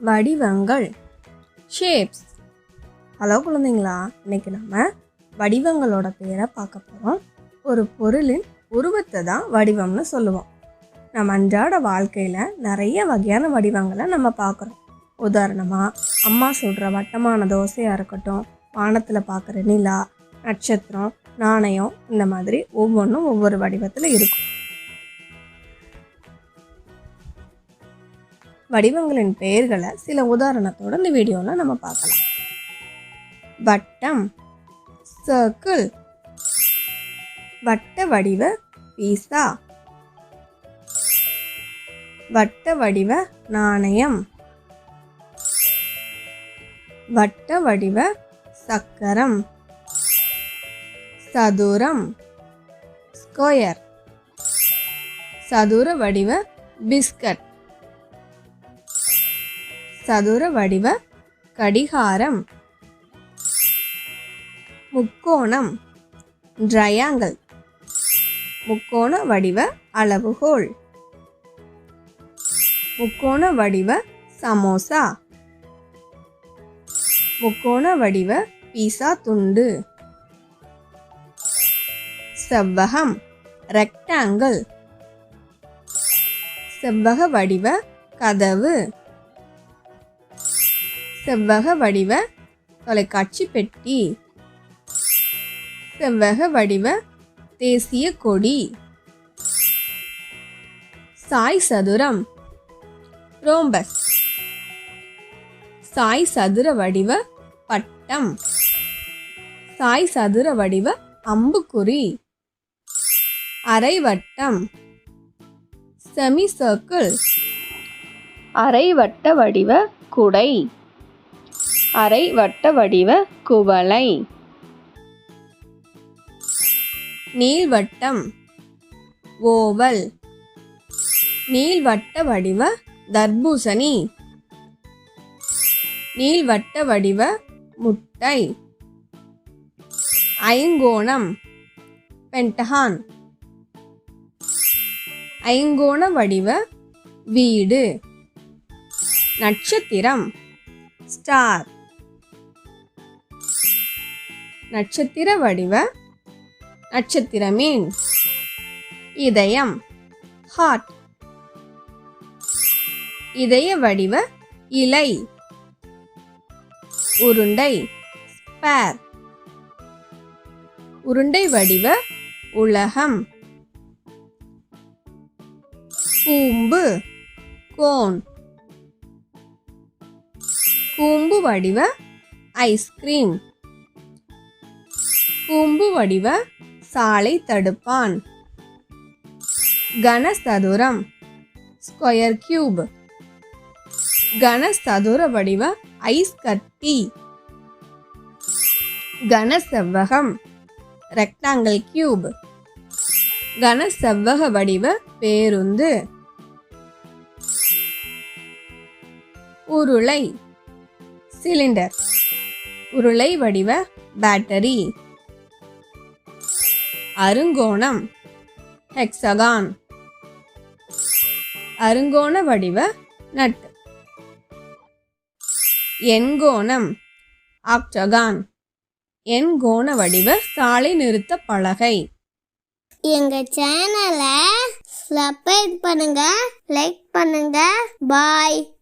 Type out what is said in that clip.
வடிவங்கள், shapes. Hello குழந்தைங்களா, இன்னைக்கு நம்ம வடிவங்களோட பேரை பார்க்க போகிறோம். ஒரு பொருளின் உருவத்தை தான் வடிவம்னு சொல்லுவோம். நம்ம அன்றாட வாழ்க்கையில் நிறைய வகையான வடிவங்களை நம்ம பார்க்குறோம். உதாரணமாக அம்மா சொல்கிற வட்டமான தோசையாக இருக்கட்டும், வானத்தில் பார்க்குற நிலா, நட்சத்திரம், நாணயம், இந்த மாதிரி ஒவ்வொன்றும் ஒவ்வொரு வடிவத்தில் இருக்கும். வடிவங்களின் பெயர்களை சில உதாரணத்தோடு இந்த வீடியோவில் நம்ம பார்க்கலாம். வட்டம், சர்க்கிள். வட்ட வடிவ பீஸா. வட்ட வடிவ நாணயம். வட்ட வடிவ சக்கரம். சதுரம், ஸ்கொயர். சதுர வடிவ பிஸ்கட். சதுர வடிவ கடிகாரம். முக்கோணம், ட்ரையாங்கிள். முக்கோண வடிவ அளவுகோல். முக்கோண வடிவ சமோசா. முக்கோண வடிவ பீஸா துண்டு. செவ்வகம், ரெக்டாங்கிள். செவ்வக வடிவ கதவு. செவ்வக வடிவ தொலைக்காட்சி பெட்டி. செவ்வக வடிவ தேசிய கொடி. சாய் சதுரம், ரோம்பஸ். சாய் சதுர வடிவ பட்டம். சாய் சதுர வடிவ அம்புக்குறி. அரைவட்டம், செமி சர்க்கிள். அரைவட்ட வடிவ குடை. அரைவட்ட வடிவ குவளை. நீள்வட்டம், ஓவல். நீள்வட்ட வடிவ தர்பூசணி. நீள்வட்ட வடிவ முட்டை. ஐங்கோணம், பென்டகான். ஐங்கோண வடிவ வீடு. நட்சத்திரம், ஸ்டார். நட்சத்திர வடிவ நட்சத்திர மீன். இதயம், ஹார்ட். இதய வடிவ இலை. உருண்டை, ஸ்பேர். உருண்டை வடிவ உலகம். கூம்பு, கோன். கூம்பு வடிவ ஐஸ்கிரீம். கூம்பு வடிவ சாலை தடுப்பான். கனசதுரம், ஸ்கொயர் கியூப். கனசதுர வடிவ ஐஸ் கட்டி. கனசெவ்வகம், ரெக்டாங்கிள் கியூப். கனசெவ்வக வடிவ பேருந்து. உருளை, சிலிண்டர். உருளை வடிவ பேட்டரி. அருங்கோணம், ஹெக்ஸகான். அருங்கோண வடிவ நட். எண்கோணம், ஆக்டகான். எண்கோண வடிவ சாலை நிறுத்த பலகை. எங்க சேனலை சப்ஸ்கிரைப் பண்ணுங்க, லைக் பண்ணுங்க. பாய்.